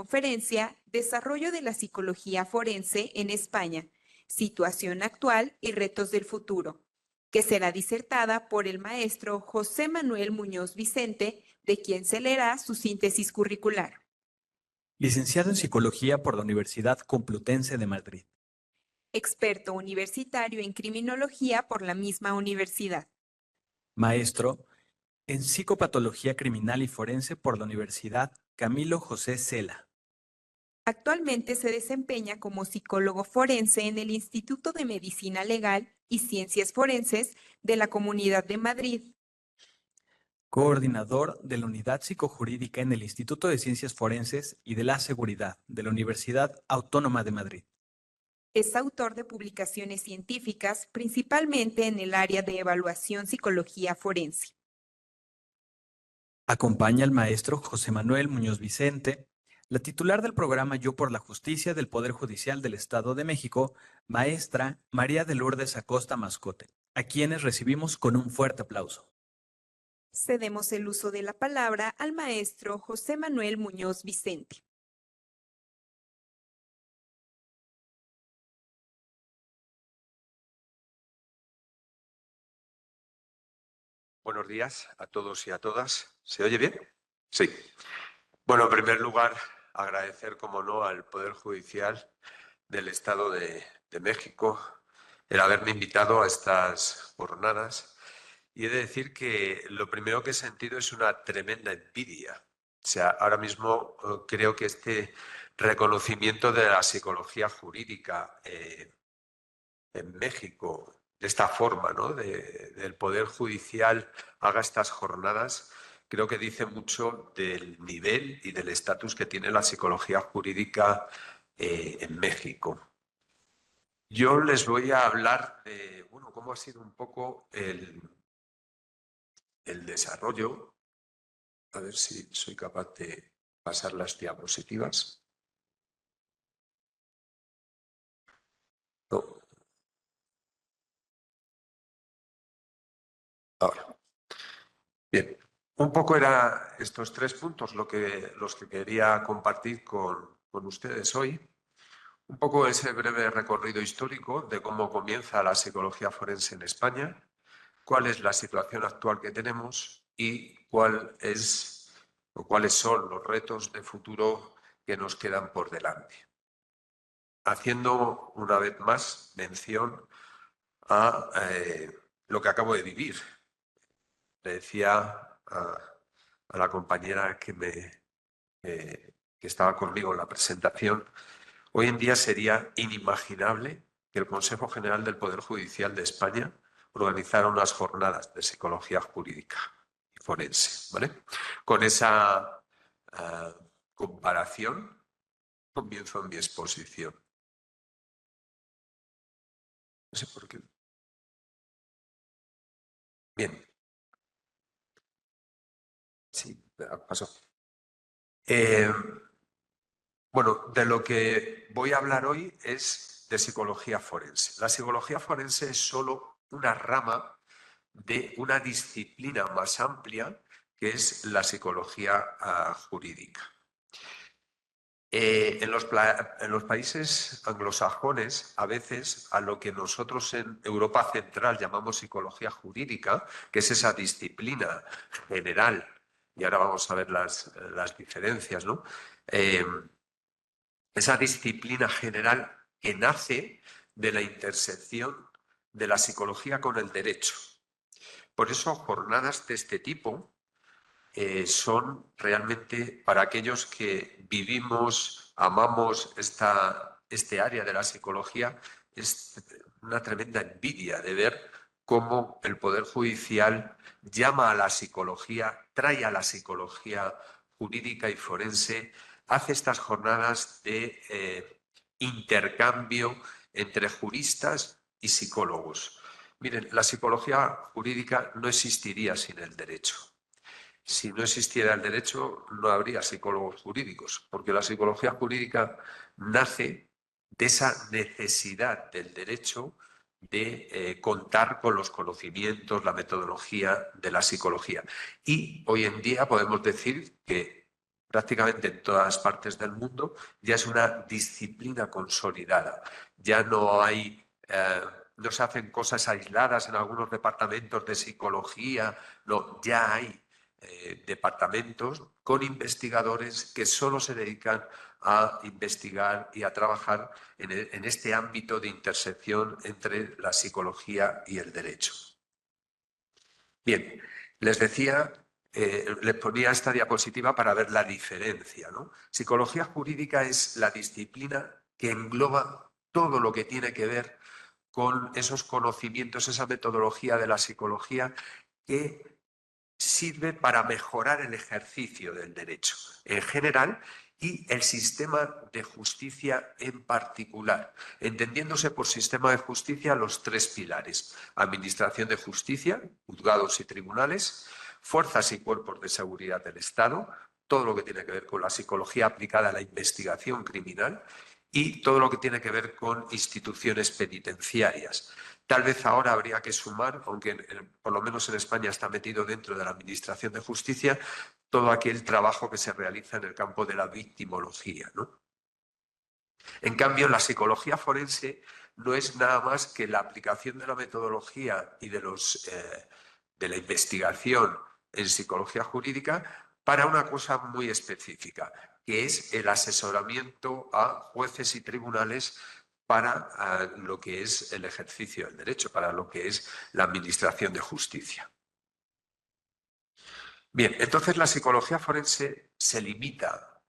conferencia Desarrollo de la psicología forense en España, situación actual y retos del futuro, que será disertada por el maestro José Manuel Muñoz Vicente, de quien se leerá su síntesis curricular. Licenciado en Psicología por la Universidad Complutense de Madrid. Experto universitario en criminología por la misma universidad. Maestro en Psicopatología Criminal y Forense por la Universidad Camilo José Cela. Actualmente se desempeña como psicólogo forense en el Instituto de Medicina Legal y Ciencias Forenses de la Comunidad de Madrid. Coordinador de la Unidad Psicojurídica en el Instituto de Ciencias Forenses y de la Seguridad de la Universidad Autónoma de Madrid. Es autor de publicaciones científicas, principalmente en el área de evaluación psicología forense. Acompaña al maestro José Manuel Muñoz Vicente, la titular del programa Yo por la Justicia del Poder Judicial del Estado de México, maestra María de Lourdes Acosta Mascote, a quienes recibimos con un fuerte aplauso. Cedemos el uso de la palabra al maestro José Manuel Muñoz Vicente. Buenos días a todos y a todas. ¿Se oye bien? Sí. Bueno, en primer lugar, agradecer, como no, al Poder Judicial del Estado de México el haberme invitado a estas jornadas. Y he de decir que lo primero que he sentido es una tremenda envidia. O sea, ahora mismo creo que este reconocimiento de la psicología jurídica en México, de esta forma, ¿no? Del Poder Judicial haga estas jornadas, creo que dice mucho del nivel y del estatus que tiene la psicología jurídica en México. Yo les voy a hablar de, bueno, cómo ha sido un poco el desarrollo. A ver si soy capaz de pasar las diapositivas. No. Ahora. Bien. Un poco eran estos 3 puntos los que quería compartir con ustedes hoy. Un poco ese breve recorrido histórico de cómo comienza la psicología forense en España, cuál es la situación actual que tenemos y cuáles son los retos de futuro que nos quedan por delante. Haciendo una vez más mención a lo que acabo de vivir. Le decía a la compañera que estaba conmigo en la presentación, hoy en día sería inimaginable que el Consejo General del Poder Judicial de España organizara unas jornadas de psicología jurídica y forense, ¿vale? Con esa comparación comienzo mi exposición. No sé por qué. Bien. Sí, pasó. Bueno, de lo que voy a hablar hoy es de psicología forense. La psicología forense es solo una rama de una disciplina más amplia que es la psicología jurídica. En los países anglosajones, a veces a lo que nosotros en Europa Central llamamos psicología jurídica, que es esa disciplina general, y ahora vamos a ver las diferencias, ¿no? Esa disciplina general que nace de la intersección de la psicología con el derecho. Por eso, jornadas de este tipo son realmente para aquellos que vivimos, amamos este área de la psicología, es una tremenda envidia de ver cómo el Poder Judicial llama a la psicología, trae a la psicología jurídica y forense, hace estas jornadas de intercambio entre juristas y psicólogos. Miren, la psicología jurídica no existiría sin el derecho. Si no existiera el derecho, no habría psicólogos jurídicos, porque la psicología jurídica nace de esa necesidad del derecho de contar con los conocimientos, la metodología de la psicología. Y hoy en día podemos decir que prácticamente en todas partes del mundo, ya es una disciplina consolidada. Ya no hay, no se hacen cosas aisladas en algunos departamentos de psicología, no, ya hay departamentos con investigadores que solo se dedican a investigar y a trabajar en este ámbito de intersección entre la psicología y el derecho. Bien, les decía, les ponía esta diapositiva para ver la diferencia, ¿no? Psicología jurídica es la disciplina que engloba todo lo que tiene que ver con esos conocimientos, esa metodología de la psicología que sirve para mejorar el ejercicio del derecho en general y el sistema de justicia en particular, entendiéndose por sistema de justicia los tres pilares: administración de justicia, juzgados y tribunales, fuerzas y cuerpos de seguridad del Estado, todo lo que tiene que ver con la psicología aplicada a la investigación criminal y todo lo que tiene que ver con instituciones penitenciarias. Tal vez ahora habría que sumar, aunque por lo menos en España está metido dentro de la Administración de Justicia, todo aquel trabajo que se realiza en el campo de la victimología, ¿no? En cambio, la psicología forense no es nada más que la aplicación de la metodología y de la investigación en psicología jurídica para una cosa muy específica, que es el asesoramiento a jueces y tribunales para lo que es el ejercicio del derecho, para lo que es la administración de justicia. Bien, entonces la psicología forense se limita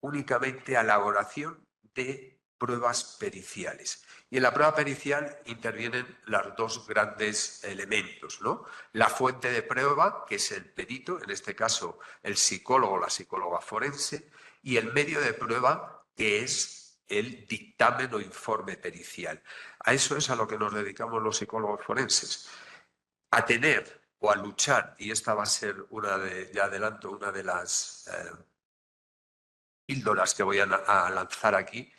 únicamente a la elaboración de pruebas periciales. Y en la prueba pericial intervienen los dos grandes elementos, ¿no? La fuente de prueba, que es el perito, en este caso el psicólogo o la psicóloga forense, y el medio de prueba, que es el dictamen o informe pericial. A eso es a lo que nos dedicamos los psicólogos forenses, a tener o a luchar, y esta va a ser ya adelanto, una de las píldoras que voy a lanzar aquí,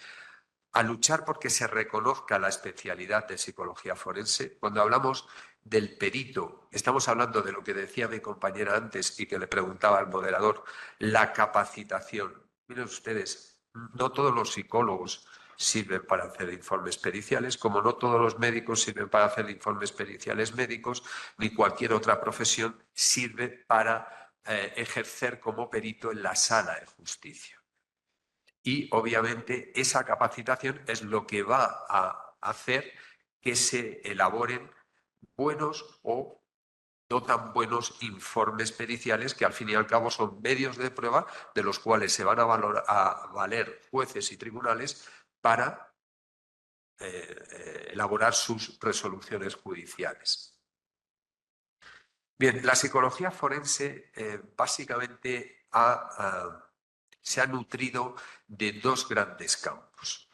a luchar porque se reconozca la especialidad de psicología forense. Cuando hablamos del perito, estamos hablando de lo que decía mi compañera antes y que le preguntaba al moderador, la capacitación. Miren ustedes, no todos los psicólogos sirven para hacer informes periciales, como no todos los médicos sirven para hacer informes periciales médicos, ni cualquier otra profesión sirve para ejercer como perito en la sala de justicia. Y obviamente esa capacitación es lo que va a hacer que se elaboren buenos o no tan buenos informes periciales, que al fin y al cabo son medios de prueba de los cuales se van a valer jueces y tribunales para elaborar sus resoluciones judiciales. Bien, la psicología forense básicamente se ha nutrido de dos grandes campos.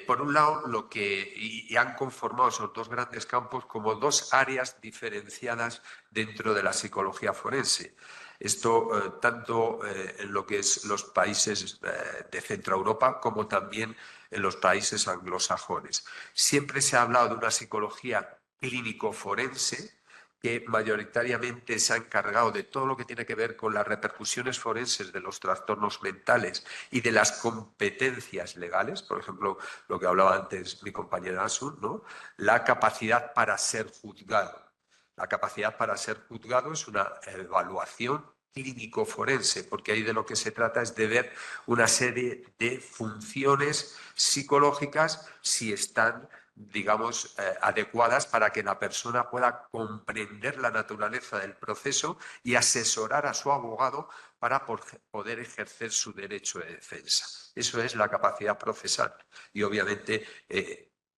Por un lado, y han conformado esos dos grandes campos como dos áreas diferenciadas dentro de la psicología forense. Esto tanto en lo que es los países de Centroeuropa como también en los países anglosajones. Siempre se ha hablado de una psicología clínico-forense, que mayoritariamente se ha encargado de todo lo que tiene que ver con las repercusiones forenses de los trastornos mentales y de las competencias legales, por ejemplo, lo que hablaba antes mi compañera Asun, ¿no? La capacidad para ser juzgado. La capacidad para ser juzgado es una evaluación clínico-forense, porque ahí de lo que se trata es de ver una serie de funciones psicológicas si están, digamos, adecuadas para que la persona pueda comprender la naturaleza del proceso y asesorar a su abogado para poder ejercer su derecho de defensa. Eso es la capacidad procesal. Y obviamente,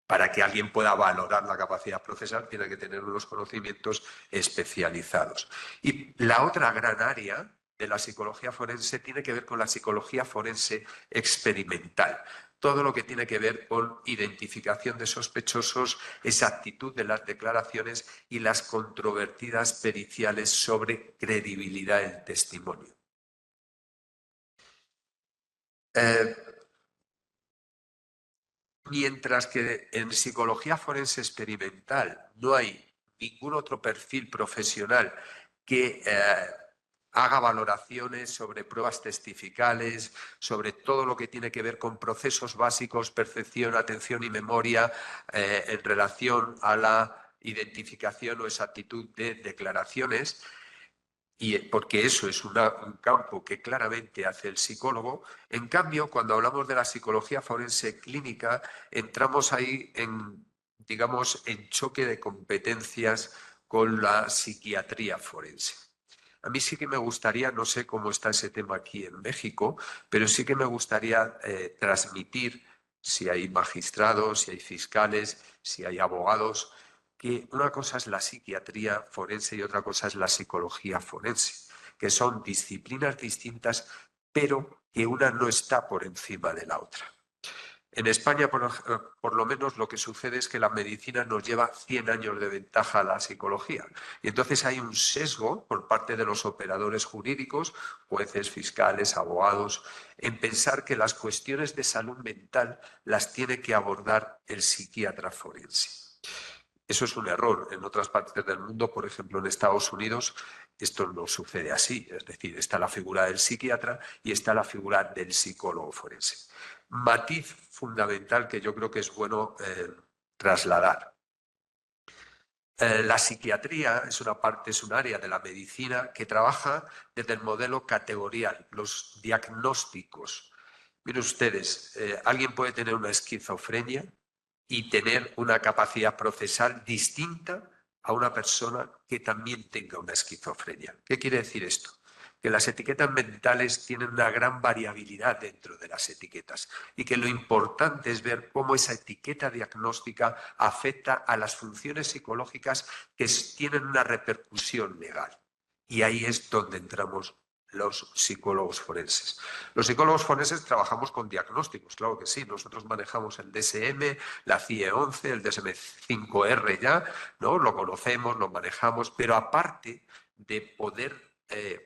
para que alguien pueda valorar la capacidad procesal, tiene que tener unos conocimientos especializados. Y la otra gran área de la psicología forense tiene que ver con la psicología forense experimental. Todo lo que tiene que ver con identificación de sospechosos, exactitud de las declaraciones y las controvertidas periciales sobre credibilidad del testimonio. Mientras que en psicología forense experimental no hay ningún otro perfil profesional que haga valoraciones sobre pruebas testificales, sobre todo lo que tiene que ver con procesos básicos, percepción, atención y memoria en relación a la identificación o exactitud de declaraciones. Y porque eso es un campo que claramente hace el psicólogo. En cambio, cuando hablamos de la psicología forense clínica, entramos ahí digamos, en choque de competencias con la psiquiatría forense. A mí sí que me gustaría, no sé cómo está ese tema aquí en México, pero sí que me gustaría transmitir, si hay magistrados, si hay fiscales, si hay abogados, que una cosa es la psiquiatría forense y otra cosa es la psicología forense, que son disciplinas distintas, pero que una no está por encima de la otra. En España, por lo menos, lo que sucede es que la medicina nos lleva 100 años de ventaja a la psicología. Y entonces hay un sesgo por parte de los operadores jurídicos, jueces, fiscales, abogados, en pensar que las cuestiones de salud mental las tiene que abordar el psiquiatra forense. Eso es un error. En otras partes del mundo, por ejemplo en Estados Unidos, esto no sucede así. Es decir, está la figura del psiquiatra y está la figura del psicólogo forense. Matiz fundamental que yo creo que es bueno trasladar. La psiquiatría es un área de la medicina que trabaja desde el modelo categorial, los diagnósticos. Miren ustedes, alguien puede tener una esquizofrenia y tener una capacidad procesal distinta a una persona que también tenga una esquizofrenia. ¿Qué quiere decir esto? Que las etiquetas mentales tienen una gran variabilidad dentro de las etiquetas y que lo importante es ver cómo esa etiqueta diagnóstica afecta a las funciones psicológicas que tienen una repercusión legal. Y ahí es donde entramos los psicólogos forenses. Los psicólogos forenses trabajamos con diagnósticos, claro que sí. Nosotros manejamos el DSM, la CIE-11, el DSM-5R ya, ¿no? Lo conocemos, lo manejamos, pero aparte de poder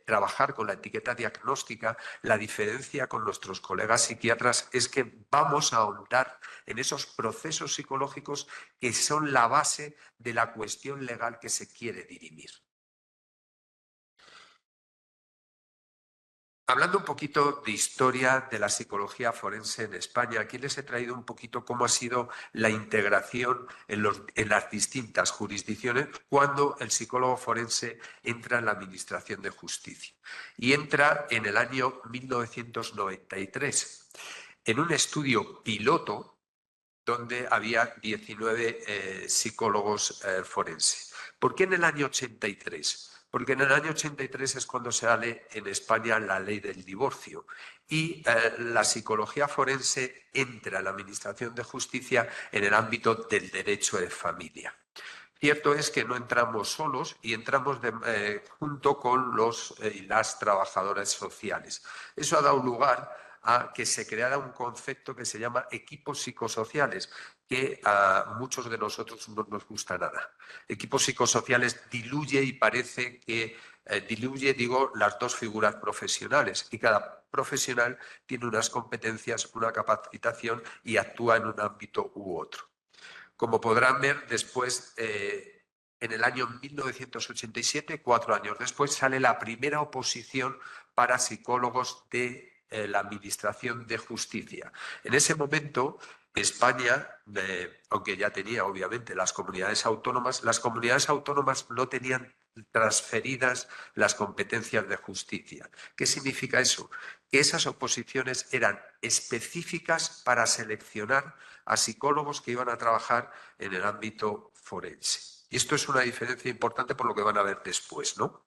trabajar con la etiqueta diagnóstica, la diferencia con nuestros colegas psiquiatras es que vamos a ahondar en esos procesos psicológicos que son la base de la cuestión legal que se quiere dirimir. Hablando un poquito de historia de la psicología forense en España, aquí les he traído un poquito cómo ha sido la integración en las distintas jurisdicciones cuando el psicólogo forense entra en la Administración de Justicia. Y entra en el año 1993, en un estudio piloto donde había 19 psicólogos forenses. ¿Por qué en el año 83? Porque en el año 83 es cuando se sale en España la ley del divorcio y la psicología forense entra en la Administración de Justicia en el ámbito del derecho de familia. Cierto es que no entramos solos y entramos junto con los y las trabajadoras sociales. Eso ha dado lugar a que se creara un concepto que se llama equipos psicosociales, que a muchos de nosotros no nos gusta nada. Equipos psicosociales diluye y parece que diluye, digo, las dos figuras profesionales y cada profesional tiene unas competencias, una capacitación y actúa en un ámbito u otro. Como podrán ver, después, en el año 1987, 4 años después, sale la primera oposición para psicólogos de la Administración de Justicia. En ese momento, España, aunque ya tenía obviamente las comunidades autónomas no tenían transferidas las competencias de justicia. ¿Qué significa eso? Que esas oposiciones eran específicas para seleccionar a psicólogos que iban a trabajar en el ámbito forense. Y esto es una diferencia importante por lo que van a ver después, ¿no?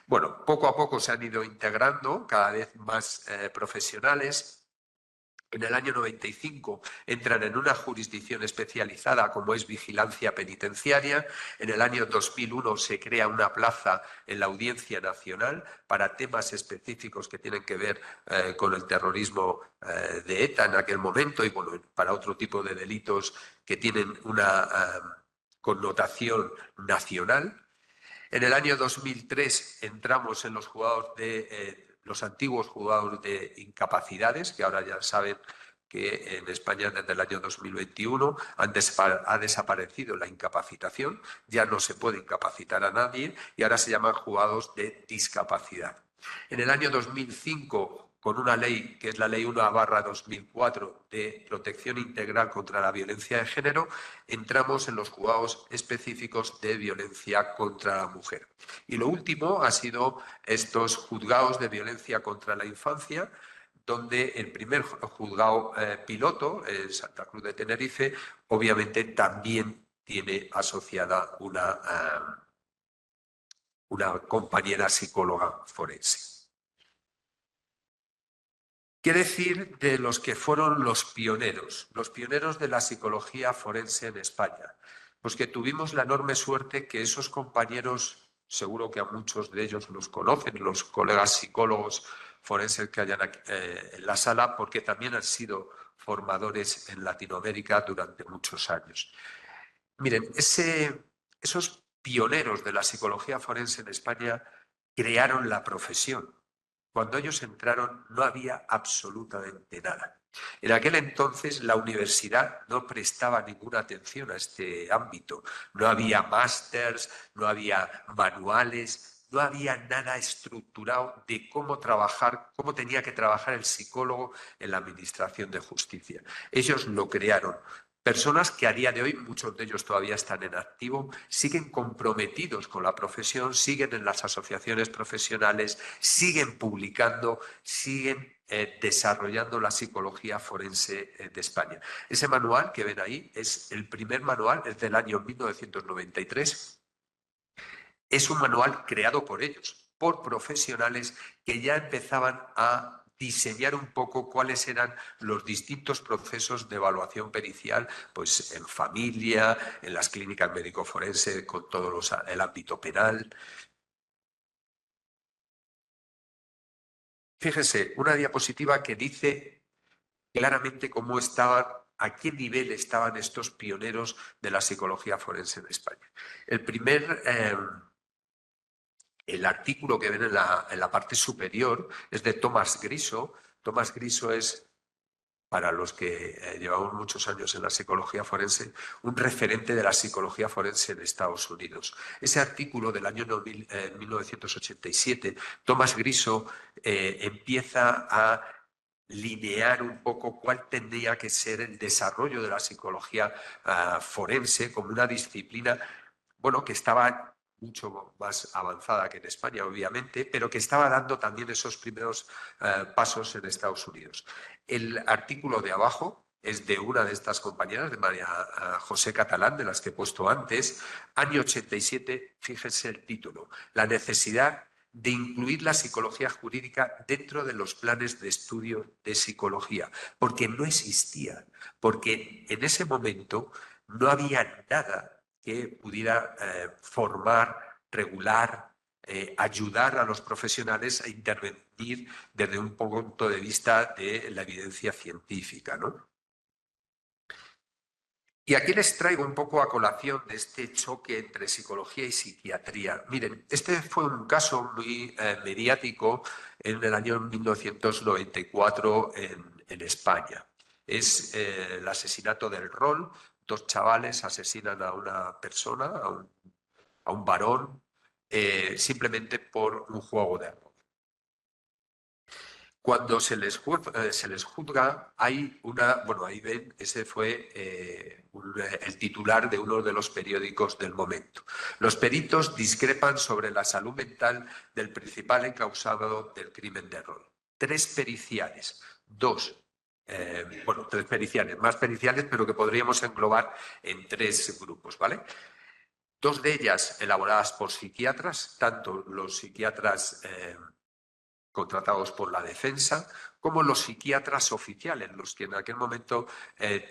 Bueno, poco a poco se han ido integrando cada vez más profesionales. En el año 95 entran en una jurisdicción especializada como es vigilancia penitenciaria. En el año 2001 se crea una plaza en la Audiencia Nacional para temas específicos que tienen que ver con el terrorismo de ETA en aquel momento y bueno, para otro tipo de delitos que tienen una connotación nacional. En el año 2003 entramos en los juzgados los antiguos juzgados de incapacidades, que ahora ya saben que en España desde el año 2021 ha desaparecido la incapacitación, ya no se puede incapacitar a nadie y ahora se llaman juzgados de discapacidad. En el año 2005, con una ley que es la Ley 1/2004 de protección integral contra la violencia de género, entramos en los juzgados específicos de violencia contra la mujer. Y lo último ha sido estos juzgados de violencia contra la infancia, donde el primer juzgado piloto, en Santa Cruz de Tenerife, obviamente también tiene asociada una compañera psicóloga forense. ¿Qué decir de los que fueron los pioneros de la psicología forense en España? Pues que tuvimos la enorme suerte que esos compañeros, seguro que a muchos de ellos los conocen, los colegas psicólogos forenses que hayan aquí, en la sala, porque también han sido formadores en Latinoamérica durante muchos años. Miren, esos pioneros de la psicología forense en España crearon la profesión. Cuando ellos entraron no había absolutamente nada. En aquel entonces la universidad no prestaba ninguna atención a este ámbito. No había másters, no había manuales, no había nada estructurado de cómo trabajar, cómo tenía que trabajar el psicólogo en la administración de justicia. Ellos lo crearon. Personas que a día de hoy, muchos de ellos todavía están en activo, siguen comprometidos con la profesión, siguen en las asociaciones profesionales, siguen publicando, siguen desarrollando la psicología forense de España. Ese manual que ven ahí es el primer manual, es del año 1993. Es un manual creado por ellos, por profesionales que ya empezaban a diseñar un poco cuáles eran los distintos procesos de evaluación pericial, pues en familia, en las clínicas médico-forense, con todo el ámbito penal. Fíjese, una diapositiva que dice claramente cómo estaban, a qué nivel estaban estos pioneros de la psicología forense en España. El artículo que ven en la parte superior es de Thomas Griso. Thomas Griso es, para los que llevamos muchos años en la psicología forense, un referente de la psicología forense en Estados Unidos. Ese artículo del año 1987, Thomas Griso empieza a linear un poco cuál tendría que ser el desarrollo de la psicología forense como una disciplina, bueno, que estaba mucho más avanzada que en España, obviamente, pero que estaba dando también esos primeros pasos en Estados Unidos. El artículo de abajo es de una de estas compañeras, de María José Catalán, de las que he puesto antes, año 87, fíjense el título, la necesidad de incluir la psicología jurídica dentro de los planes de estudio de psicología, porque no existía, porque en ese momento no había nada que pudiera formar, regular, ayudar a los profesionales a intervenir desde un punto de vista de la evidencia científica, ¿no? Y aquí les traigo un poco a colación de este choque entre psicología y psiquiatría. Miren, este fue un caso muy mediático en el año 1994 en España. Es el asesinato del Rol. Dos chavales asesinan a una persona, a un varón, simplemente por un juego de rol. Cuando se les juzga, hay una, bueno, ahí ven, ese fue el titular de uno de los periódicos del momento. Los peritos discrepan sobre la salud mental del principal encausado del crimen de rol. Tres periciales, tres periciales, más periciales, pero que podríamos englobar en tres grupos, ¿vale? Dos de ellas elaboradas por psiquiatras, tanto los psiquiatras contratados por la defensa, como los psiquiatras oficiales, los que en aquel momento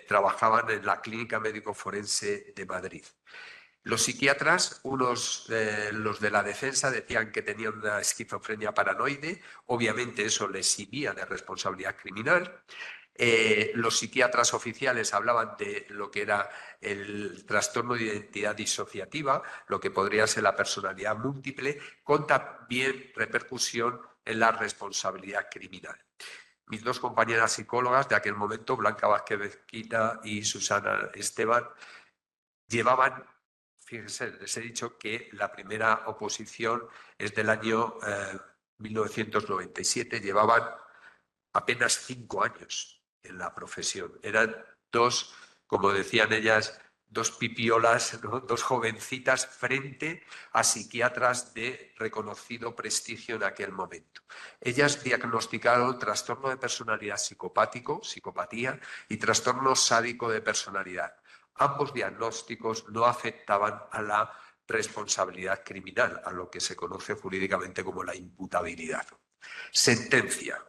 trabajaban en la Clínica Médico Forense de Madrid. Los psiquiatras, los de la defensa decían que tenían una esquizofrenia paranoide, obviamente eso les eximía de responsabilidad criminal. Los psiquiatras oficiales hablaban de lo que era el trastorno de identidad disociativa, lo que podría ser la personalidad múltiple, con también repercusión en la responsabilidad criminal. Mis dos compañeras psicólogas de aquel momento, Blanca Vázquez Bezquita y Susana Esteban, llevaban, fíjense, les he dicho que la primera oposición es del año 1997, llevaban apenas 5 años en la profesión. Eran dos, como decían ellas, dos pipiolas, ¿no? Dos jovencitas frente a psiquiatras de reconocido prestigio en aquel momento. Ellas diagnosticaron trastorno de personalidad psicopático, psicopatía, y trastorno sádico de personalidad. Ambos diagnósticos no afectaban a la responsabilidad criminal, a lo que se conoce jurídicamente como la imputabilidad. Sentencia.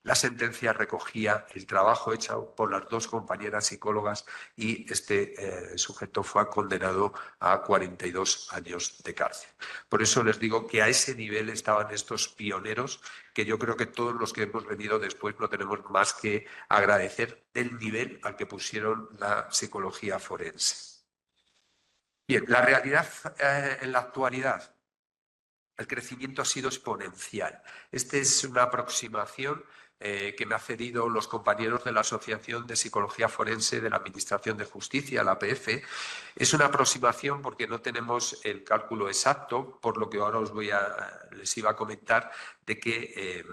La sentencia recogía el trabajo hecho por las dos compañeras psicólogas y este sujeto fue condenado a 42 años de cárcel. Por eso les digo que a ese nivel estaban estos pioneros, que yo creo que todos los que hemos venido después no tenemos más que agradecer del nivel al que pusieron la psicología forense. Bien, la realidad en la actualidad. El crecimiento ha sido exponencial. Esta es una aproximación que me han cedido los compañeros de la Asociación de Psicología Forense de la Administración de Justicia, la APF. Es una aproximación porque no tenemos el cálculo exacto, por lo que ahora les iba a comentar, de que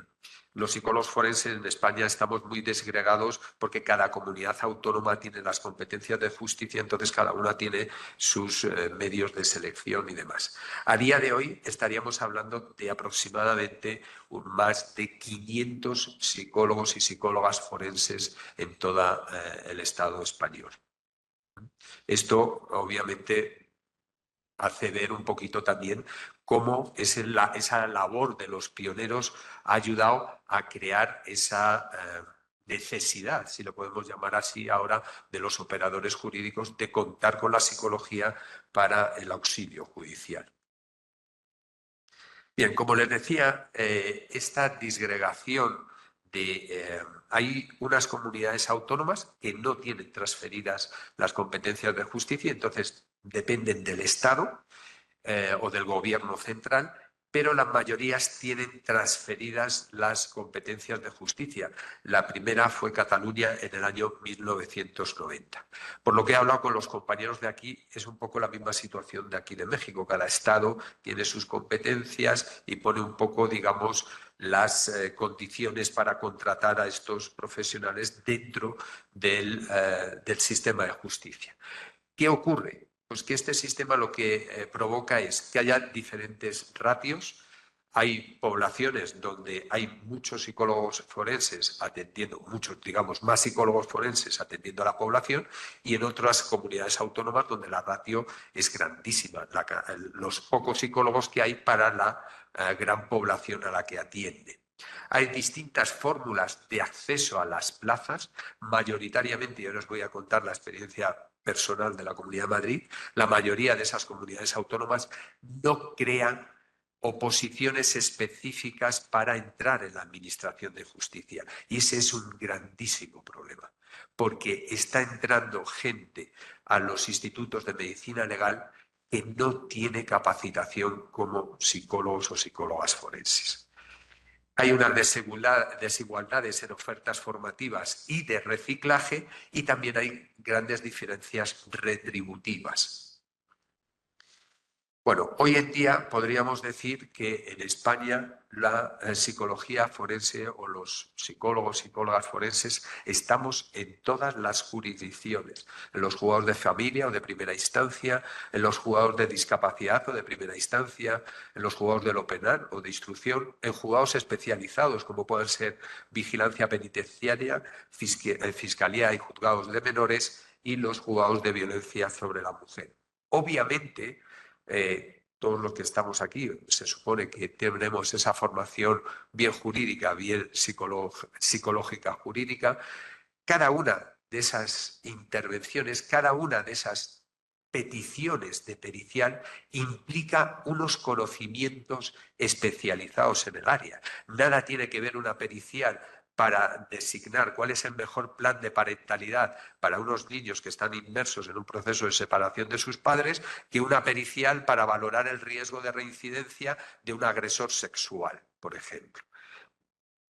los psicólogos forenses en España estamos muy desgregados porque cada comunidad autónoma tiene las competencias de justicia, entonces cada una tiene sus medios de selección y demás. A día de hoy estaríamos hablando de aproximadamente más de 500 psicólogos y psicólogas forenses en todo el Estado español. Esto, obviamente, hace ver un poquito también cómo esa labor de los pioneros ha ayudado a crear esa necesidad, si lo podemos llamar así ahora, de los operadores jurídicos de contar con la psicología para el auxilio judicial. Bien, como les decía, esta disgregación hay unas comunidades autónomas que no tienen transferidas las competencias de justicia, entonces dependen del Estado o del gobierno central, pero las mayorías tienen transferidas las competencias de justicia. La primera fue Cataluña en el año 1990. Por lo que he hablado con los compañeros de aquí, es un poco la misma situación de aquí de México. Cada estado tiene sus competencias y pone un poco, digamos, las condiciones para contratar a estos profesionales dentro del sistema de justicia. ¿Qué ocurre? Pues que este sistema lo que provoca es que haya diferentes ratios. Hay poblaciones donde hay muchos psicólogos forenses atendiendo, digamos, más psicólogos forenses atendiendo a la población, y en otras comunidades autónomas donde la ratio es grandísima, los pocos psicólogos que hay para la gran población a la que atienden. Hay distintas fórmulas de acceso a las plazas, mayoritariamente, yo les voy a contar la experiencia personal de la Comunidad de Madrid, la mayoría de esas comunidades autónomas no crean oposiciones específicas para entrar en la Administración de Justicia. Y ese es un grandísimo problema, porque está entrando gente a los institutos de medicina legal que no tiene capacitación como psicólogos o psicólogas forenses. Hay unas desigualdades en ofertas formativas y de reciclaje, y también hay grandes diferencias retributivas. Bueno, hoy en día podríamos decir que en España la psicología forense o los psicólogos, psicólogas forenses estamos en todas las jurisdicciones, en los juzgados de familia o de primera instancia, en los juzgados de discapacidad o de primera instancia, en los juzgados de lo penal o de instrucción, en juzgados especializados como pueden ser vigilancia penitenciaria, fiscalía y juzgados de menores, y los juzgados de violencia sobre la mujer. Obviamente, todos los que estamos aquí se supone que tenemos esa formación bien jurídica, bien psicológica jurídica. Cada una de esas intervenciones, cada una de esas peticiones de pericial implica unos conocimientos especializados en el área. Nada tiene que ver una pericial para designar cuál es el mejor plan de parentalidad para unos niños que están inmersos en un proceso de separación de sus padres, que una pericial para valorar el riesgo de reincidencia de un agresor sexual, por ejemplo.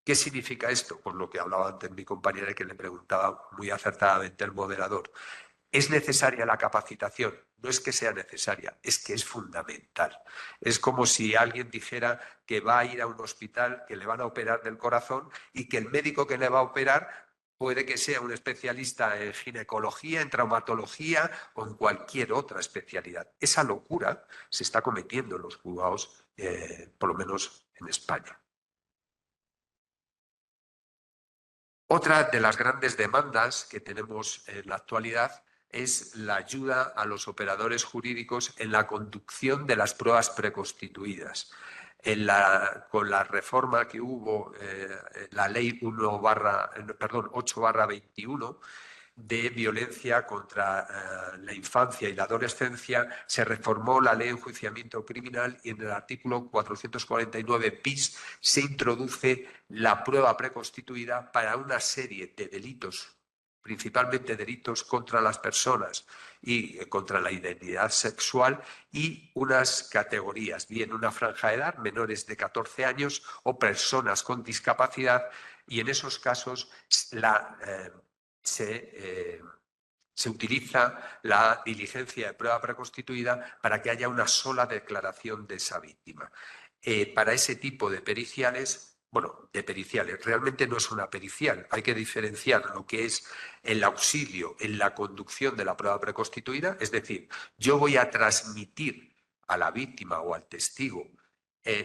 ¿Qué significa esto? Pues lo que hablaba antes mi compañera, que le preguntaba muy acertadamente el moderador. ¿Es necesaria la capacitación? No es que sea necesaria, es que es fundamental. Es como si alguien dijera que va a ir a un hospital, que le van a operar del corazón y que el médico que le va a operar puede que sea un especialista en ginecología, en traumatología o en cualquier otra especialidad. Esa locura se está cometiendo en los juzgados, por lo menos en España. Otra de las grandes demandas que tenemos en la actualidad es la ayuda a los operadores jurídicos en la conducción de las pruebas preconstituidas. Con la reforma que hubo, la ley 8/21 de violencia contra la infancia y la adolescencia, se reformó la ley de enjuiciamiento criminal y en el artículo 449 bis se introduce la prueba preconstituida para una serie de delitos, principalmente delitos contra las personas y contra la identidad sexual, y unas categorías, bien una franja de edad, menores de 14 años o personas con discapacidad, y en esos casos se utiliza la diligencia de prueba preconstituida para que haya una sola declaración de esa víctima. Para ese tipo de periciales, realmente no es una pericial, hay que diferenciar lo que es el auxilio en la conducción de la prueba preconstituida, es decir, yo voy a transmitir a la víctima o al testigo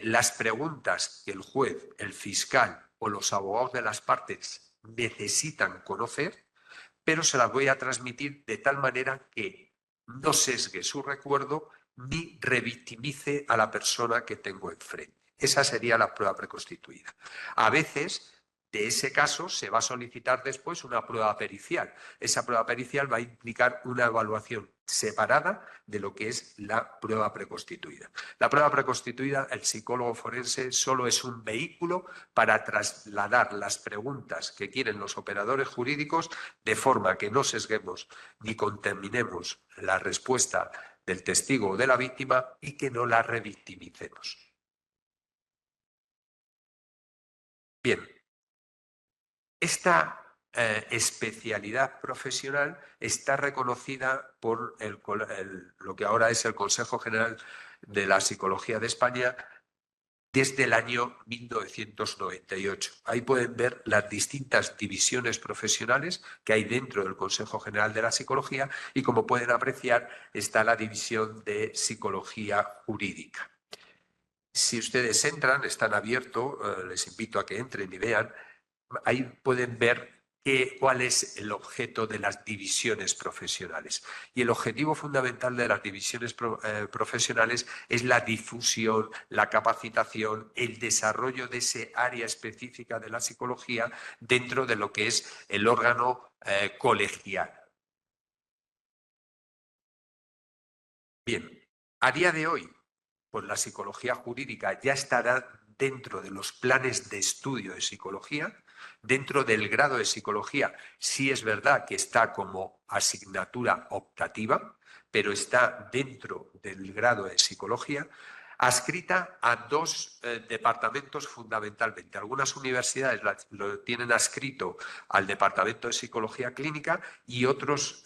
las preguntas que el juez, el fiscal o los abogados de las partes necesitan conocer, pero se las voy a transmitir de tal manera que no sesgue su recuerdo ni revictimice a la persona que tengo enfrente. Esa sería la prueba preconstituida. A veces, de ese caso, se va a solicitar después una prueba pericial. Esa prueba pericial va a implicar una evaluación separada de lo que es la prueba preconstituida. La prueba preconstituida, el psicólogo forense solo es un vehículo para trasladar las preguntas que quieren los operadores jurídicos de forma que no sesguemos ni contaminemos la respuesta del testigo o de la víctima y que no la revictimicemos. Bien, esta especialidad profesional está reconocida por lo que ahora es el Consejo General de la Psicología de España desde el año 1998. Ahí pueden ver las distintas divisiones profesionales que hay dentro del Consejo General de la Psicología y, como pueden apreciar, está la división de Psicología Jurídica. Si ustedes entran, están abiertos, les invito a que entren y vean, ahí pueden ver cuál es el objeto de las divisiones profesionales. Y el objetivo fundamental de las divisiones profesionales es la difusión, la capacitación, el desarrollo de ese área específica de la psicología dentro de lo que es el órgano colegial. Bien, a día de hoy, pues la psicología jurídica ya estará dentro de los planes de estudio de psicología, dentro del grado de psicología. Sí es verdad que está como asignatura optativa, pero está dentro del grado de psicología, adscrita a dos departamentos fundamentalmente. Algunas universidades lo tienen adscrito al Departamento de Psicología Clínica y otras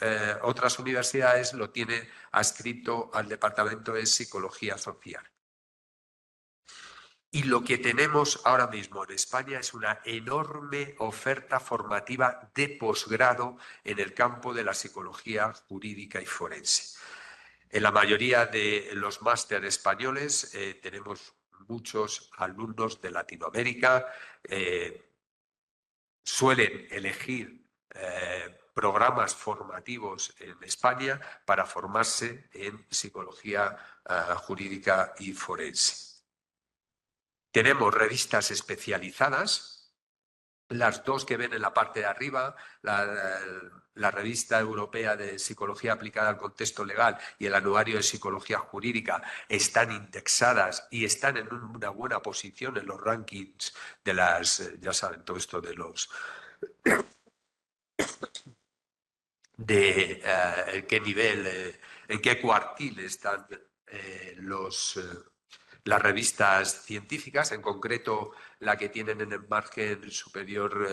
universidades lo tienen adscrito al Departamento de Psicología Social. Y lo que tenemos ahora mismo en España es una enorme oferta formativa de posgrado en el campo de la psicología jurídica y forense. En la mayoría de los máster españoles tenemos muchos alumnos de Latinoamérica, suelen elegir programas formativos en España para formarse en psicología jurídica y forense. Tenemos revistas especializadas. Las dos que ven en la parte de arriba, la revista europea de psicología aplicada al contexto legal y el anuario de psicología jurídica, están indexadas y están en una buena posición en los rankings de ya saben, todo esto de los de en qué nivel, en qué cuartil están las revistas científicas, en concreto la que tienen en el margen superior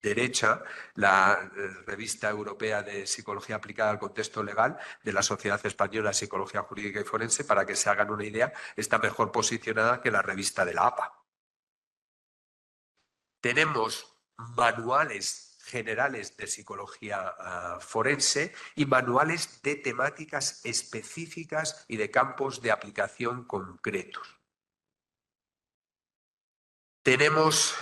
derecha, la Revista Europea de Psicología Aplicada al Contexto Legal de la Sociedad Española de Psicología Jurídica y Forense, para que se hagan una idea, está mejor posicionada que la revista de la APA. Tenemos manuales generales de psicología forense y manuales de temáticas específicas y de campos de aplicación concretos. Tenemos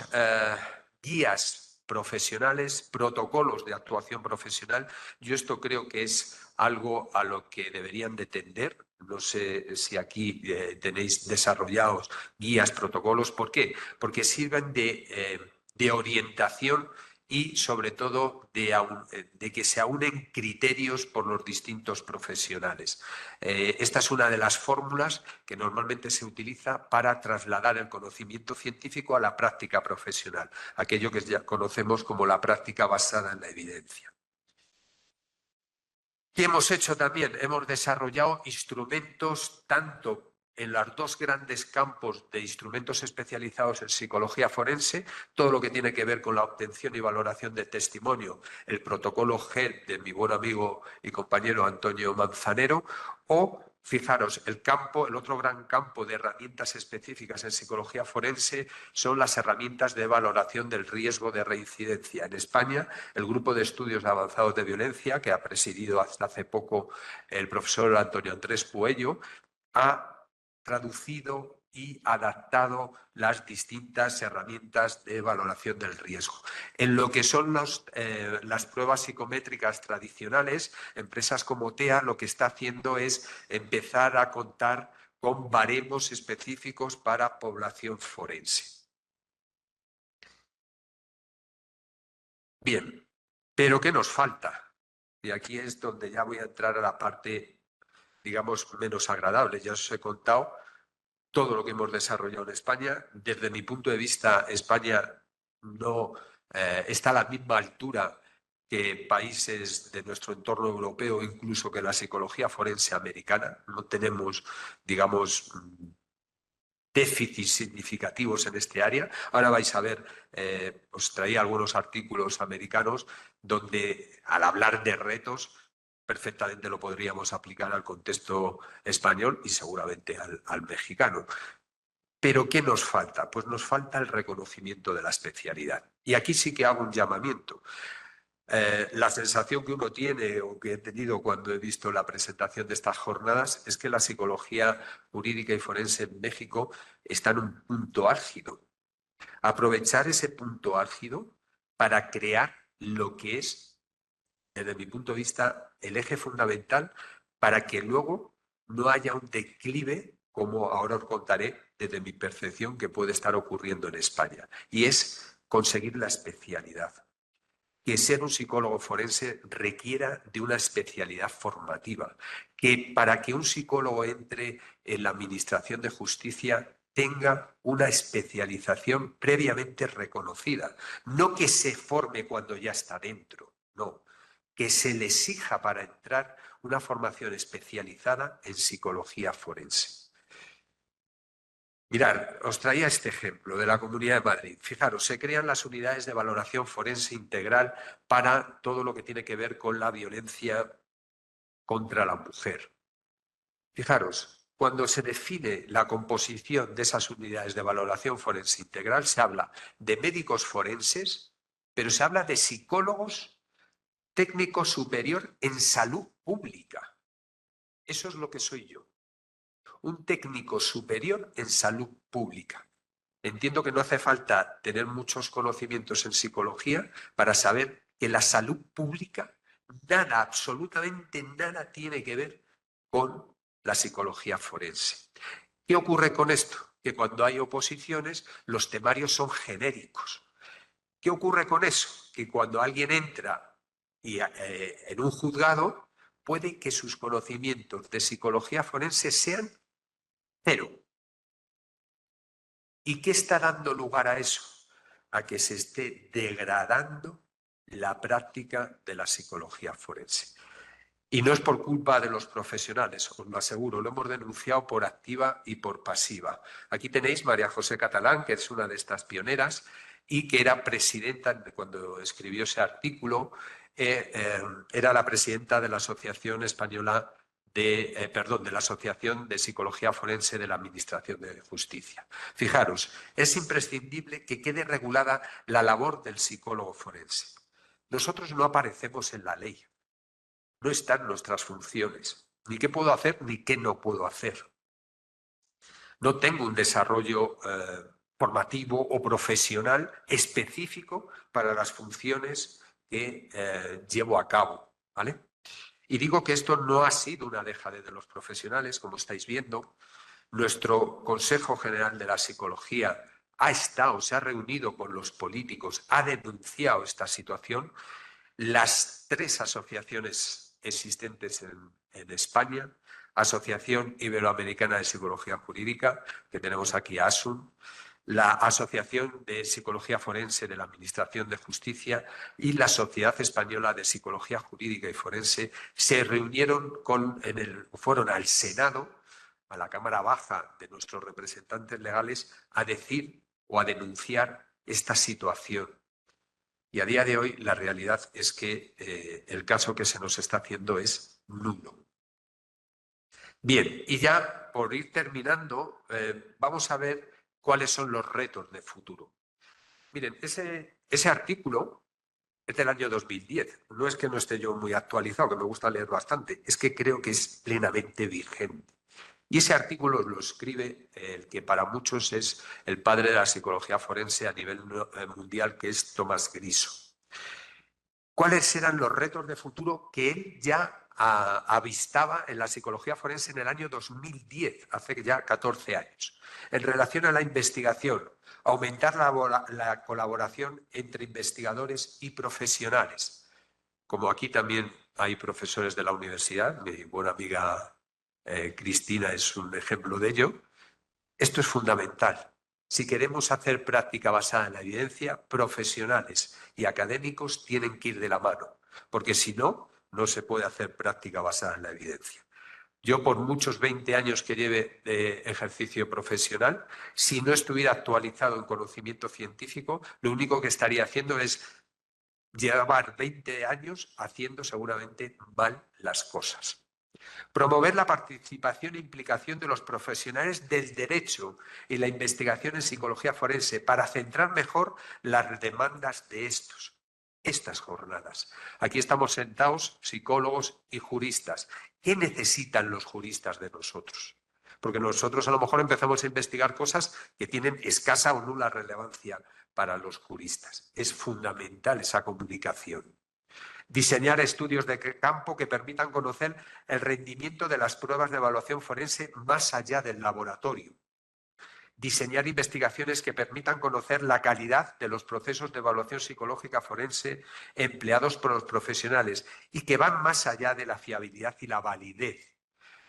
guías profesionales, protocolos de actuación profesional. Yo esto creo que es algo a lo que deberían de tender. No sé si aquí tenéis desarrollados guías, protocolos. ¿Por qué? Porque sirven de orientación y sobre todo de que se aúnen criterios por los distintos profesionales. Esta es una de las fórmulas que normalmente se utiliza para trasladar el conocimiento científico a la práctica profesional, aquello que ya conocemos como la práctica basada en la evidencia. ¿Qué hemos hecho también? Hemos desarrollado instrumentos tanto en los dos grandes campos de instrumentos especializados en psicología forense, todo lo que tiene que ver con la obtención y valoración de testimonio, el protocolo GED de mi buen amigo y compañero Antonio Manzanero, o fijaros, el otro gran campo de herramientas específicas en psicología forense son las herramientas de valoración del riesgo de reincidencia. En España, el Grupo de Estudios Avanzados de Violencia, que ha presidido hasta hace poco el profesor Antonio Andrés Puello, ha traducido y adaptado las distintas herramientas de valoración del riesgo. En lo que son las pruebas psicométricas tradicionales, empresas como TEA lo que está haciendo es empezar a contar con baremos específicos para población forense. Bien, pero ¿qué nos falta? Y aquí es donde ya voy a entrar a la parte, digamos, menos agradable. Ya os he contado todo lo que hemos desarrollado en España. Desde mi punto de vista, España no está a la misma altura que países de nuestro entorno europeo, incluso que la psicología forense americana. No tenemos, digamos, déficits significativos en este área. Ahora vais a ver, os traía algunos artículos americanos donde al hablar de retos perfectamente lo podríamos aplicar al contexto español y seguramente al mexicano. ¿Pero qué nos falta? Pues nos falta el reconocimiento de la especialidad. Y aquí sí que hago un llamamiento. La sensación que uno tiene o que he tenido cuando he visto la presentación de estas jornadas es que la psicología jurídica y forense en México está en un punto álgido. Aprovechar ese punto álgido para crear lo que es, desde mi punto de vista, el eje fundamental para que luego no haya un declive, como ahora os contaré desde mi percepción, que puede estar ocurriendo en España. Y es conseguir la especialidad. Que ser un psicólogo forense requiera de una especialidad formativa, que para que un psicólogo entre en la administración de justicia tenga una especialización previamente reconocida, no que se forme cuando ya está dentro, no, que se le exija para entrar una formación especializada en psicología forense. Mirad, os traía este ejemplo de la Comunidad de Madrid. Fijaros, se crean las unidades de valoración forense integral para todo lo que tiene que ver con la violencia contra la mujer. Fijaros, cuando se define la composición de esas unidades de valoración forense integral, se habla de médicos forenses, pero se habla de psicólogos técnico superior en salud pública. Eso es lo que soy yo. Un técnico superior en salud pública. Entiendo que no hace falta tener muchos conocimientos en psicología para saber que la salud pública nada, absolutamente nada tiene que ver con la psicología forense. ¿Qué ocurre con esto? Que cuando hay oposiciones, los temarios son genéricos. ¿Qué ocurre con eso? Que cuando alguien entra en un juzgado, puede que sus conocimientos de psicología forense sean cero. ¿Y qué está dando lugar a eso? A que se esté degradando la práctica de la psicología forense. Y no es por culpa de los profesionales, os lo aseguro, lo hemos denunciado por activa y por pasiva. Aquí tenéis María José Catalán, que es una de estas pioneras, y que era presidenta, cuando escribió ese artículo, era la presidenta de la Asociación Española de la Asociación de Psicología Forense de la Administración de Justicia. Fijaros, es imprescindible que quede regulada la labor del psicólogo forense. Nosotros no aparecemos en la ley, no están nuestras funciones, ni qué puedo hacer ni qué no puedo hacer. No tengo un desarrollo formativo o profesional específico para las funciones que llevo a cabo, ¿vale? Y digo que esto no ha sido una dejadez de los profesionales, como estáis viendo. Nuestro Consejo General de la Psicología se ha reunido con los políticos, ha denunciado esta situación. Las 3 asociaciones existentes en España, Asociación Iberoamericana de Psicología Jurídica, que tenemos aquí ASUN, la Asociación de Psicología Forense de la Administración de Justicia y la Sociedad Española de Psicología Jurídica y Forense, se reunieron fueron al Senado, a la Cámara Baja de nuestros representantes legales, a decir o a denunciar esta situación. Y a día de hoy la realidad es que el caso que se nos está haciendo es nulo. Bien, y ya por ir terminando, vamos a ver cuáles son los retos de futuro. Miren, ese artículo es del año 2010. No es que no esté yo muy actualizado, que me gusta leer bastante, es que creo que es plenamente vigente. Y ese artículo lo escribe el que para muchos es el padre de la psicología forense a nivel mundial, que es Tomás Griso. ¿Cuáles eran los retos de futuro que él ya avistaba en la psicología forense en el año 2010, hace ya 14 años? En relación a la investigación, aumentar la colaboración entre investigadores y profesionales. Como aquí también hay profesores de la universidad, mi buena amiga Cristina es un ejemplo de ello, esto es fundamental. Si queremos hacer práctica basada en la evidencia, profesionales y académicos tienen que ir de la mano, porque si no, no se puede hacer práctica basada en la evidencia. Yo, por muchos 20 años que lleve de ejercicio profesional, si no estuviera actualizado en conocimiento científico, lo único que estaría haciendo es llevar 20 años haciendo seguramente mal las cosas. Promover la participación e implicación de los profesionales del derecho y la investigación en psicología forense para centrar mejor las demandas de estas jornadas. Aquí estamos sentados psicólogos y juristas. ¿Qué necesitan los juristas de nosotros? Porque nosotros a lo mejor empezamos a investigar cosas que tienen escasa o nula relevancia para los juristas. Es fundamental esa comunicación. Diseñar estudios de campo que permitan conocer el rendimiento de las pruebas de evaluación forense más allá del laboratorio. Diseñar investigaciones que permitan conocer la calidad de los procesos de evaluación psicológica forense empleados por los profesionales y que van más allá de la fiabilidad y la validez.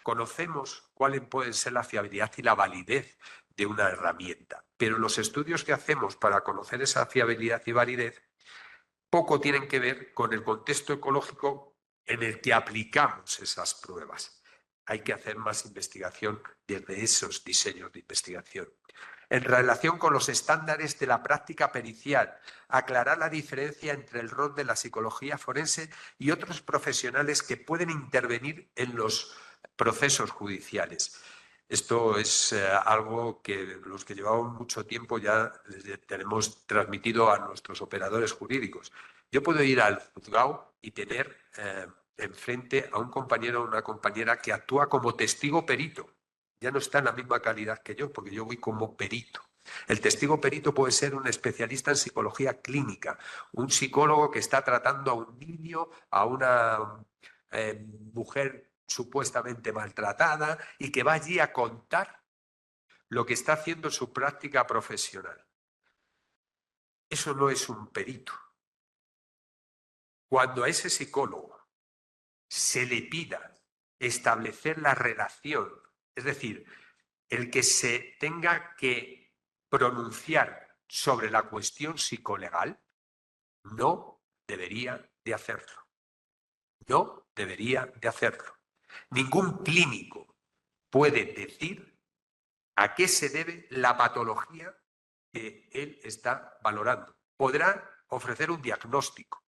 Conocemos cuáles pueden ser la fiabilidad y la validez de una herramienta, pero los estudios que hacemos para conocer esa fiabilidad y validez poco tienen que ver con el contexto ecológico en el que aplicamos esas pruebas. Hay que hacer más investigación desde esos diseños de investigación. En relación con los estándares de la práctica pericial, aclarar la diferencia entre el rol de la psicología forense y otros profesionales que pueden intervenir en los procesos judiciales. Esto es algo que los que llevamos mucho tiempo ya tenemos transmitido a nuestros operadores jurídicos. Yo puedo ir al juzgado y tener enfrente a un compañero o una compañera que actúa como testigo perito. Ya no está en la misma calidad que yo, porque yo voy como perito. El testigo perito puede ser un especialista en psicología clínica, un psicólogo que está tratando a un niño, a una mujer supuestamente maltratada y que va allí a contar lo que está haciendo en su práctica profesional. Eso no es un perito. Cuando a ese psicólogo se le pida establecer la relación, es decir, el que se tenga que pronunciar sobre la cuestión psicolegal, no debería de hacerlo. No debería de hacerlo. Ningún clínico puede decir a qué se debe la patología que él está valorando. Podrá ofrecer un diagnóstico,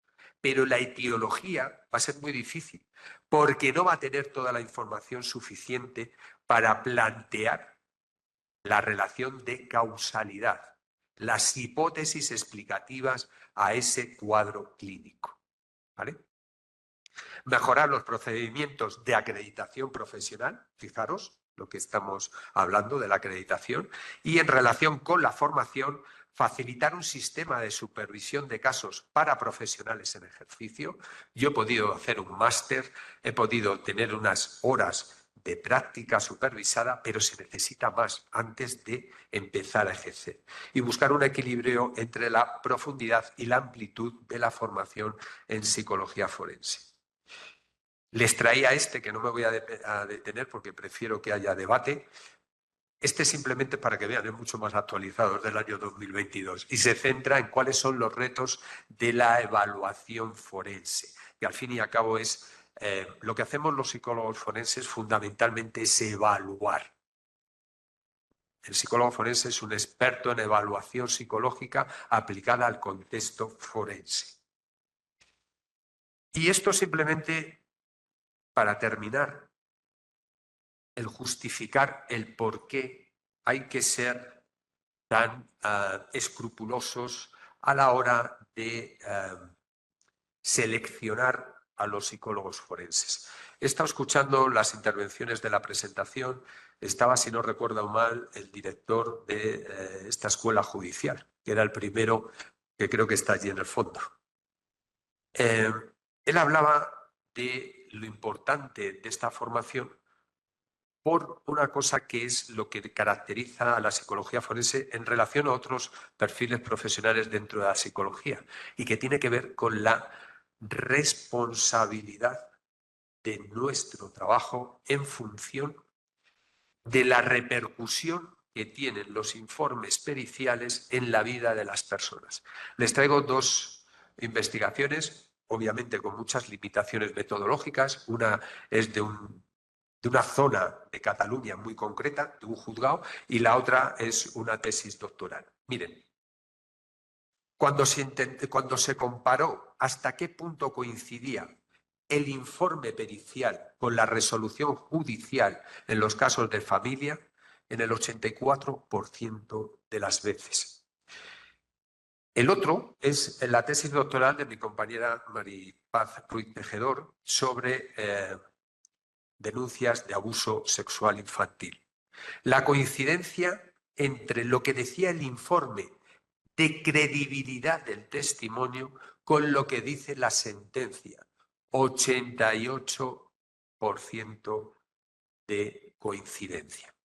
pero la etiología va a ser muy difícil porque no va a tener toda la información suficiente para plantear la relación de causalidad, las hipótesis explicativas a ese cuadro clínico. ¿Vale? Mejorar los procedimientos de acreditación profesional, fijaros lo que estamos hablando de la acreditación, y en relación con la formación, facilitar un sistema de supervisión de casos para profesionales en ejercicio. Yo he podido hacer un máster, he podido tener unas horas de práctica supervisada, pero se necesita más antes de empezar a ejercer. Y buscar un equilibrio entre la profundidad y la amplitud de la formación en psicología forense. Les traía este, que no me voy a detener porque prefiero que haya debate. Este simplemente para que vean, es mucho más actualizado, es del año 2022 y se centra en cuáles son los retos de la evaluación forense, que al fin y al cabo es lo que hacemos los psicólogos forenses fundamentalmente es evaluar. El psicólogo forense es un experto en evaluación psicológica aplicada al contexto forense. Y esto simplemente, para terminar, el justificar el por qué hay que ser tan escrupulosos a la hora de seleccionar a los psicólogos forenses. He estado escuchando las intervenciones de la presentación, estaba, si no recuerdo mal, el director de esta escuela judicial, que era el primero que creo que está allí en el fondo. Él hablaba de lo importante de esta formación por una cosa que es lo que caracteriza a la psicología forense en relación a otros perfiles profesionales dentro de la psicología y que tiene que ver con la responsabilidad de nuestro trabajo en función de la repercusión que tienen los informes periciales en la vida de las personas. Les traigo dos investigaciones, obviamente con muchas limitaciones metodológicas. Una es de una zona de Cataluña muy concreta, de un juzgado, y la otra es una tesis doctoral. Miren, cuando se comparó hasta qué punto coincidía el informe pericial con la resolución judicial en los casos de familia, en el 84% de las veces. El otro es la tesis doctoral de mi compañera Maripaz Ruiz Tejedor sobre denuncias de abuso sexual infantil. La coincidencia entre lo que decía el informe de credibilidad del testimonio con lo que dice la sentencia. 88% de coincidencia.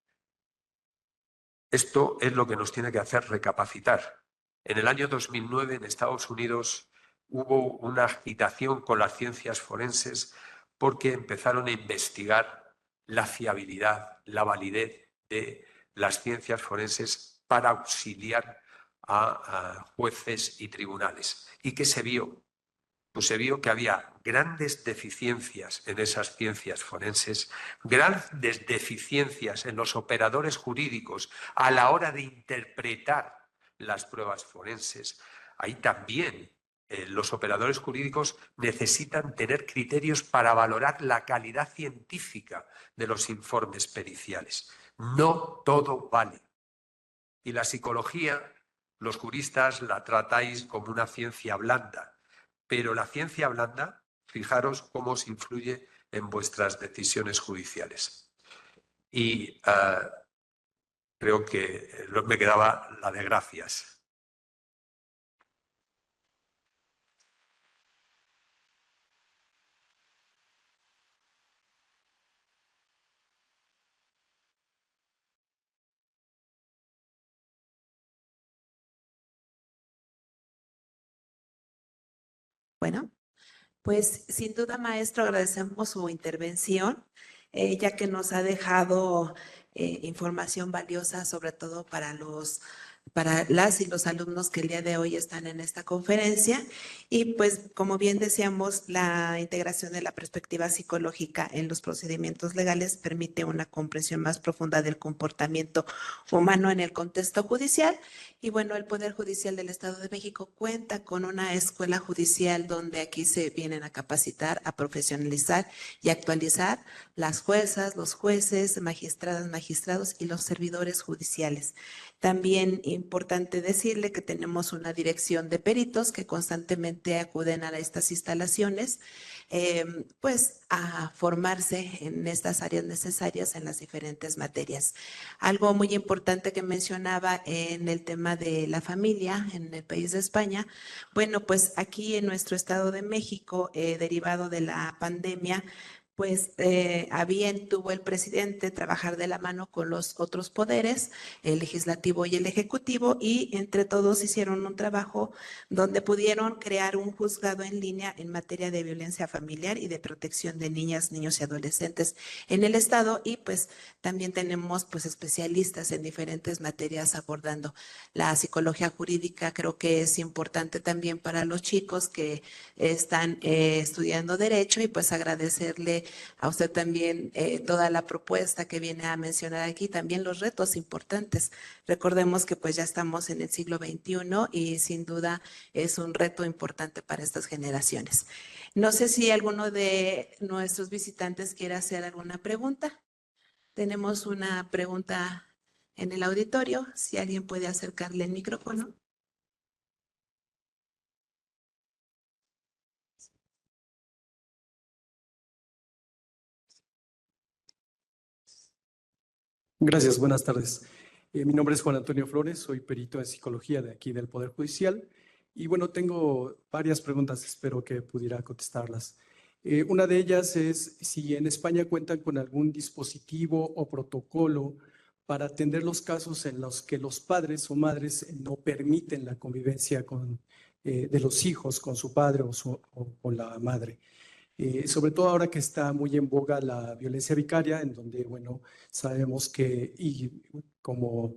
Esto es lo que nos tiene que hacer recapacitar. En el año 2009 en Estados Unidos hubo una agitación con las ciencias forenses porque empezaron a investigar la fiabilidad, la validez de las ciencias forenses para auxiliar a jueces y tribunales. ¿Y qué se vio? Pues se vio que había grandes deficiencias en esas ciencias forenses, grandes deficiencias en los operadores jurídicos a la hora de interpretar las pruebas forenses. Ahí también los operadores jurídicos necesitan tener criterios para valorar la calidad científica de los informes periciales. No todo vale. Y la psicología, los juristas la tratáis como una ciencia blanda. Pero la ciencia blanda, fijaros cómo os influye en vuestras decisiones judiciales. Y creo que me quedaba la de gracias. Bueno, pues sin duda, maestro, agradecemos su intervención, ya que nos ha dejado información valiosa, sobre todo para los para las y los alumnos que el día de hoy están en esta conferencia. Y pues, como bien decíamos, la integración de la perspectiva psicológica en los procedimientos legales permite una comprensión más profunda del comportamiento humano en el contexto judicial. Y bueno, el Poder Judicial del Estado de México cuenta con una escuela judicial donde aquí se vienen a capacitar, a profesionalizar y actualizar las juezas, los jueces, magistradas, magistrados y los servidores judiciales. También importante decirle que tenemos una dirección de peritos que constantemente acuden a estas instalaciones, pues a formarse en estas áreas necesarias en las diferentes materias. Algo muy importante que mencionaba en el tema de la familia en el país de España, bueno, pues aquí en nuestro Estado de México, derivado de la pandemia, pues a bien tuvo el presidente trabajar de la mano con los otros poderes, el legislativo y el ejecutivo, y entre todos hicieron un trabajo donde pudieron crear un juzgado en línea en materia de violencia familiar y de protección de niñas, niños y adolescentes en el estado. Y pues también tenemos pues especialistas en diferentes materias abordando la psicología jurídica. Creo que es importante también para los chicos que están estudiando derecho, y pues agradecerle a usted también toda la propuesta que viene a mencionar aquí, también los retos importantes. Recordemos que pues ya estamos en el siglo XXI y sin duda es un reto importante para estas generaciones. No sé si alguno de nuestros visitantes quiere hacer alguna pregunta. Tenemos una pregunta en el auditorio, si alguien puede acercarle el micrófono. Gracias, buenas tardes. Mi nombre es Juan Antonio Flores, soy perito en psicología de aquí del Poder Judicial. Y bueno, tengo varias preguntas, espero que pudiera contestarlas. Una de ellas es si en España cuentan con algún dispositivo o protocolo para atender los casos en los que los padres o madres no permiten la convivencia de los hijos con su padre o con la madre. Sobre todo ahora que está muy en boga la violencia vicaria, en donde, bueno, sabemos que, y como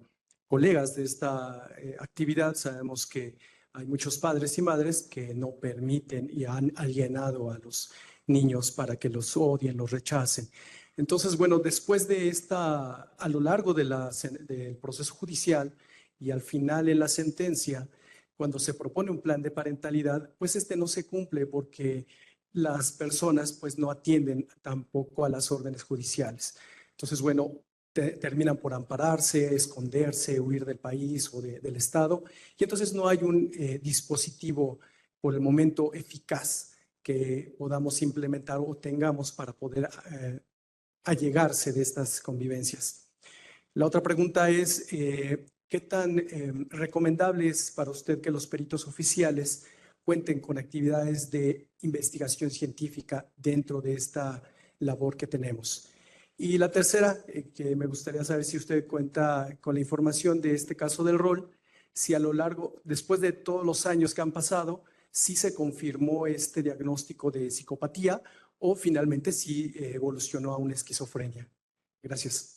colegas de esta actividad, sabemos que hay muchos padres y madres que no permiten y han alienado a los niños para que los odien, los rechacen. Entonces, bueno, después de a lo largo del proceso judicial y al final en la sentencia, cuando se propone un plan de parentalidad, pues este no se cumple porque las personas pues no atienden tampoco a las órdenes judiciales. Entonces, bueno, terminan por ampararse, esconderse, huir del país o del Estado, y entonces no hay un dispositivo por el momento eficaz que podamos implementar o tengamos para poder allegarse de estas convivencias. La otra pregunta es, ¿qué tan recomendable es para usted que los peritos oficiales cuenten con actividades de investigación científica dentro de esta labor que tenemos? Y la tercera, que me gustaría saber si usted cuenta con la información de este caso del rol, si a lo largo, después de todos los años que han pasado, si se confirmó este diagnóstico de psicopatía o finalmente si evolucionó a una esquizofrenia. Gracias.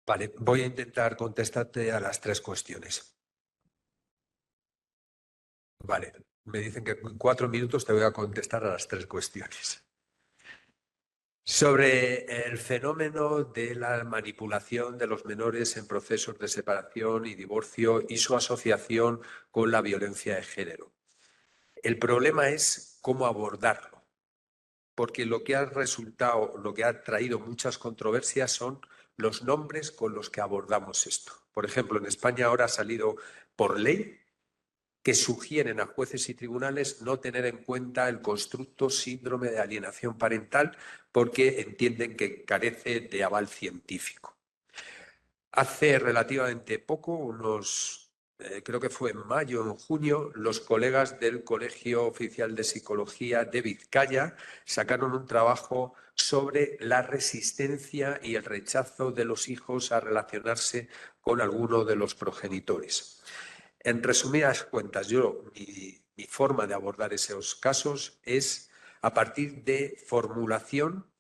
Vale, voy a intentar contestarte a las tres cuestiones. Vale, me dicen que en 4 minutos te voy a contestar a las tres cuestiones. Sobre el fenómeno de la manipulación de los menores en procesos de separación y divorcio y su asociación con la violencia de género. El problema es cómo abordarlo, porque lo que ha resultado, lo que ha traído muchas controversias son los nombres con los que abordamos esto. Por ejemplo, en España ahora ha salido por ley que sugieren a jueces y tribunales no tener en cuenta el constructo síndrome de alienación parental porque entienden que carece de aval científico. Hace relativamente poco, creo que fue en mayo o en junio, los colegas del Colegio Oficial de Psicología de Vizcaya sacaron un trabajo sobre la resistencia y el rechazo de los hijos a relacionarse con alguno de los progenitores. En resumidas cuentas, mi forma de abordar esos casos es a partir de formulación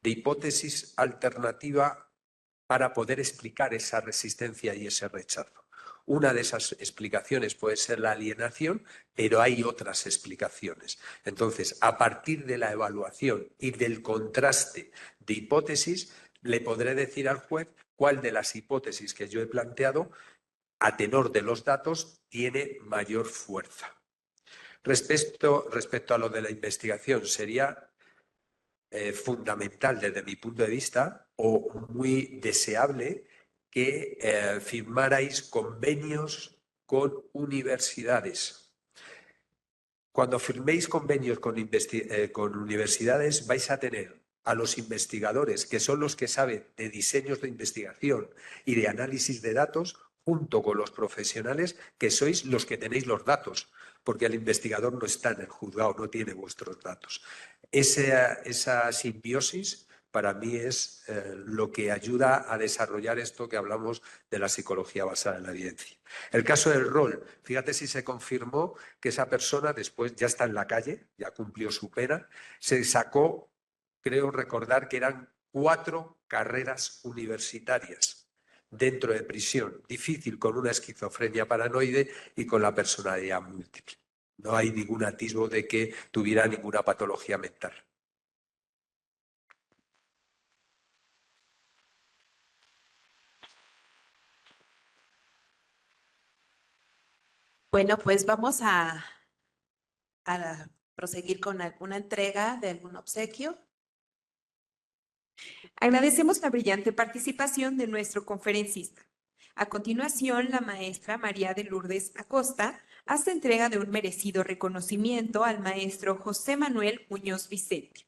de hipótesis alternativa para poder explicar esa resistencia y ese rechazo. Una de esas explicaciones puede ser la alienación, pero hay otras explicaciones. Entonces, a partir de la evaluación y del contraste de hipótesis, le podré decir al juez cuál de las hipótesis que yo he planteado, a tenor de los datos, tiene mayor fuerza. Respecto a lo de la investigación, sería fundamental desde mi punto de vista o muy deseable que firmarais convenios con universidades. Cuando firméis convenios con universidades vais a tener a los investigadores, que son los que saben de diseños de investigación y de análisis de datos, junto con los profesionales que sois los que tenéis los datos, porque el investigador no está en el juzgado, no tiene vuestros datos. Esa simbiosis para mí es lo que ayuda a desarrollar esto que hablamos de la psicología basada en la evidencia. El caso del rol, fíjate si se confirmó que esa persona después ya está en la calle, ya cumplió su pena, se sacó, creo recordar que eran 4 carreras universitarias dentro de prisión, difícil con una esquizofrenia paranoide y con la personalidad múltiple. No hay ningún atisbo de que tuviera ninguna patología mental. Bueno, pues vamos a proseguir con alguna entrega de algún obsequio. Agradecemos la brillante participación de nuestro conferencista. A continuación, la maestra María de Lourdes Acosta hace entrega de un merecido reconocimiento al maestro José Manuel Muñoz Vicente.